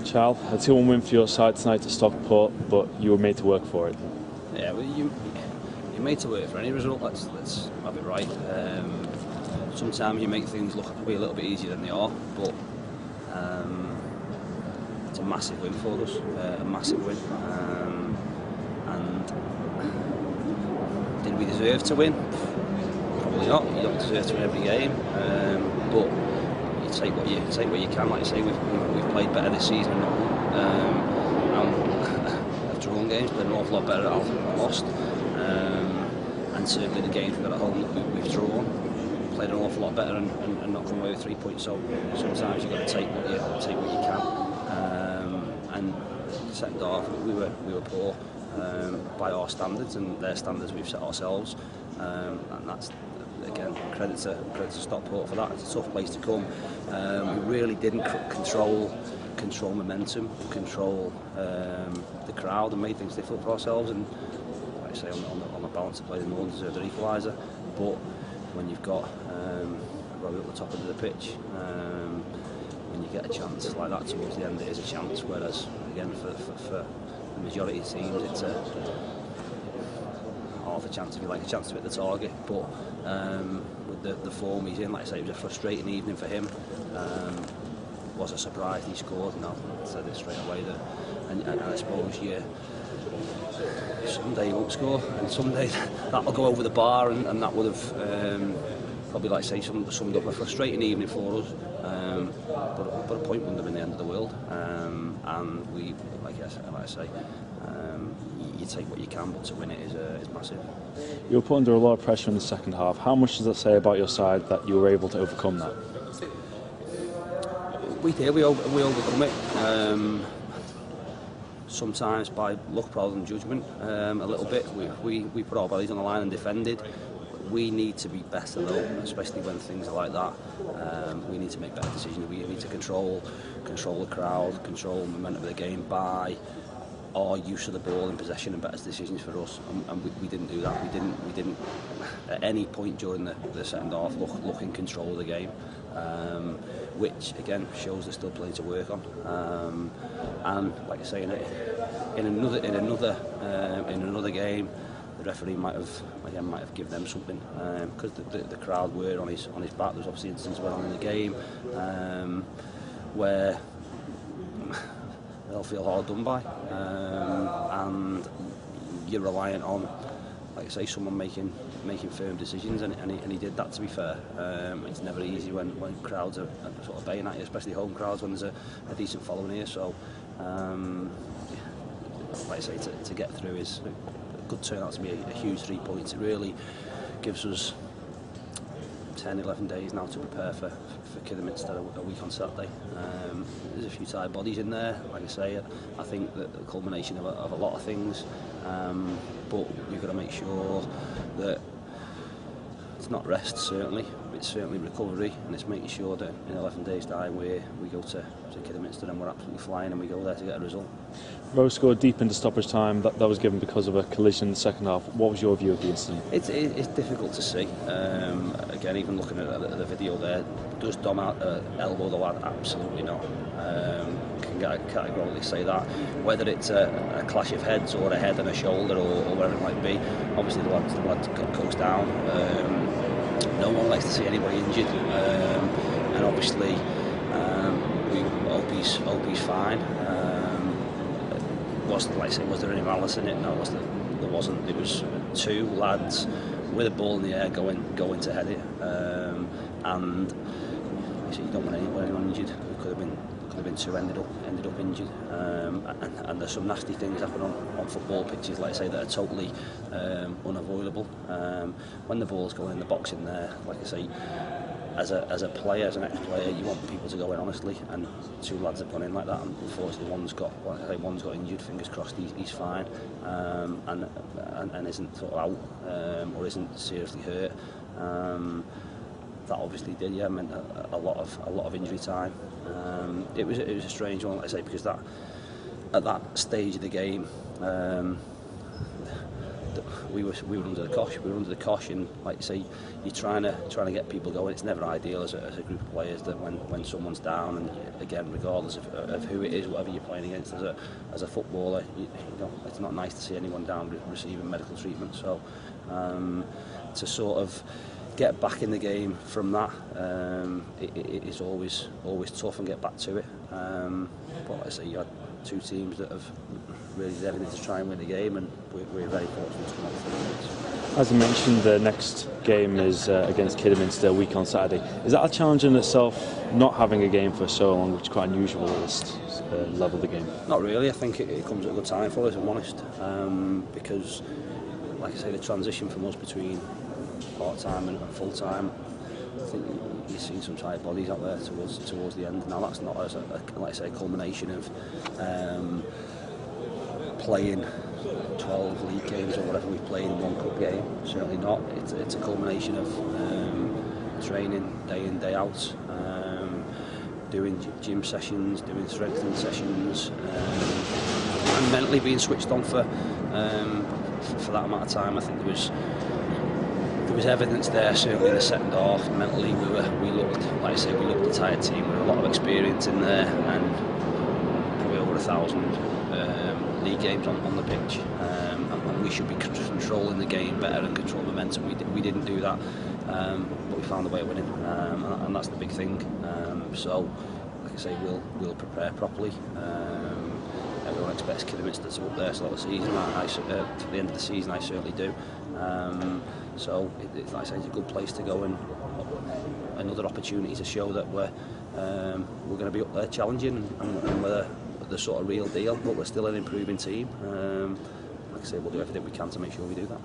Chall, a 2-1 win for your side tonight at Stockport, but you were made to work for it. Yeah, well, you're made to work for any result. Let's have it right. Sometimes you make things look a little bit easier than they are, but it's a massive win for us, a massive win. And did we deserve to win? Probably not. You don't deserve to win every game, but you take what you can. Like I say, we've played better this season than not won. I've drawn games, played an awful lot better than lost. And certainly the games we've got at home that we've drawn, played an awful lot better and not come away with 3 points. So sometimes you've got to take what you can. And second half we were poor by our standards and their standards we've set ourselves, and that's again credit to Stockport for that. It's a tough place to come. We really didn't control momentum, control the crowd, and made things difficult for ourselves. And like I say, on the balance of play, the Northern deserved their equaliser. But when you've got Robbie at the top of the pitch, when you get a chance like that towards the end, it is a chance. Whereas again, for the majority of teams, it's a half a chance, if you like, a chance to hit the target. But with the form he's in, like I say, it was a frustrating evening for him. Was a surprise he scored, and I said it straight away that, and I suppose someday he won't score, and someday that'll go over the bar, and that would have probably, like I say, summed up a frustrating evening for us. But a point wouldn't have been the end of the world, and we, like I say, you take what you can, but to win it is massive. You were put under a lot of pressure in the second half. How much does that say about your side that you were able to overcome that? We did. We overcome it. Sometimes by luck rather than judgment. A little bit. We put our bodies on the line and defended. We need to be better though, especially when things are like that. We need to make better decisions. We need to control the crowd, control the momentum of the game by our use of the ball in possession and better decisions for us. And we didn't do that. We didn't at any point during the second half look in control of the game. Which again shows there's still plenty to work on, and like I say, in another game, the referee might have given them something, because the crowd were on his back. There's obviously instances where on in the game where they'll feel hard done by, and you're reliant on, like I say, someone making firm decisions, and he did that, to be fair. It's never easy when crowds are sort of baying at you, especially home crowds when there's a decent following here. So, like I say, to get through is a good turnout to be a huge 3 points. It really gives us 10-11 days now to prepare for Kidderminster a week on Saturday. There's a few tired bodies in there, like I say. I think that the culmination of a lot of things, but we've got to make sure that it's not rest, certainly, but it's certainly recovery, and it's making sure that in 11 days' time we go to Kidderminster and we're absolutely flying, and we go there to get a result. Rose scored deep into stoppage time. That was given because of a collision in the second half. What was your view of the incident? It's difficult to see. Again, even looking at the video there, does Dom elbow the lad? Absolutely not. Can categorically say that. Whether it's a clash of heads or a head and a shoulder or whatever it might be, obviously the lad goes down. No one likes to see anybody injured, and obviously we hope he's fine. Was there any malice in it? No, there wasn't. It was two lads with a ball in the air going to head it, and you don't want anyone injured. It could have been two ended up injured, and there's some nasty things happen on football pitches, like I say, that are totally unavoidable. When the ball's going in the box in there, like I say, as a player, as an ex-player, you want people to go in honestly, and two lads have gone in like that, and unfortunately one's got injured. Fingers crossed he's fine, and isn't sort of out, or isn't seriously hurt. That obviously meant a lot of injury time. It was a strange one, like I say, because that at that stage of the game, the we were under the cosh. We were under the cosh, and like you say, you're trying to get people going. It's never ideal as a group of players that when someone's down, and again, regardless of who it is, whatever you're playing against, as a footballer, you know, it's not nice to see anyone down receiving medical treatment. So to sort of get back in the game from that, it is always tough, and get back to it. But like I say, you had two teams that have really did everything to try and win the game, and we're very fortunate to come out with 3 points. As I mentioned, the next game is against Kidderminster a week on Saturday. Is that a challenge in itself, not having a game for so long, which is quite unusual at this level of the game? Not really. I think it comes at a good time for us, if I'm honest, because, like I say, the transition from us between part-time and full-time, I think you see some tired bodies out there towards the end. Now that's not as like I say, a culmination of playing 12 league games or whatever we've played in one cup game. Certainly not. It's a culmination of training day in, day out, doing gym sessions, doing strengthening sessions, and mentally being switched on for that amount of time. I think there was evidence there, certainly in the second half. Mentally, we looked, like I say, we looked a tired team with a lot of experience in there, and probably over 1,000 league games on the pitch, and we should be controlling the game better and control momentum. We didn't do that, but we found a way of winning, and that's the big thing. So, like I say, we'll prepare properly. Everyone expects Kidderminster to up there to the season. To the end of the season, I certainly do. So, like I say, it's a good place to go, and another opportunity to show that we're going to be up there challenging, and we're the sort of real deal. But we're still an improving team. Like I say, we'll do everything we can to make sure we do that.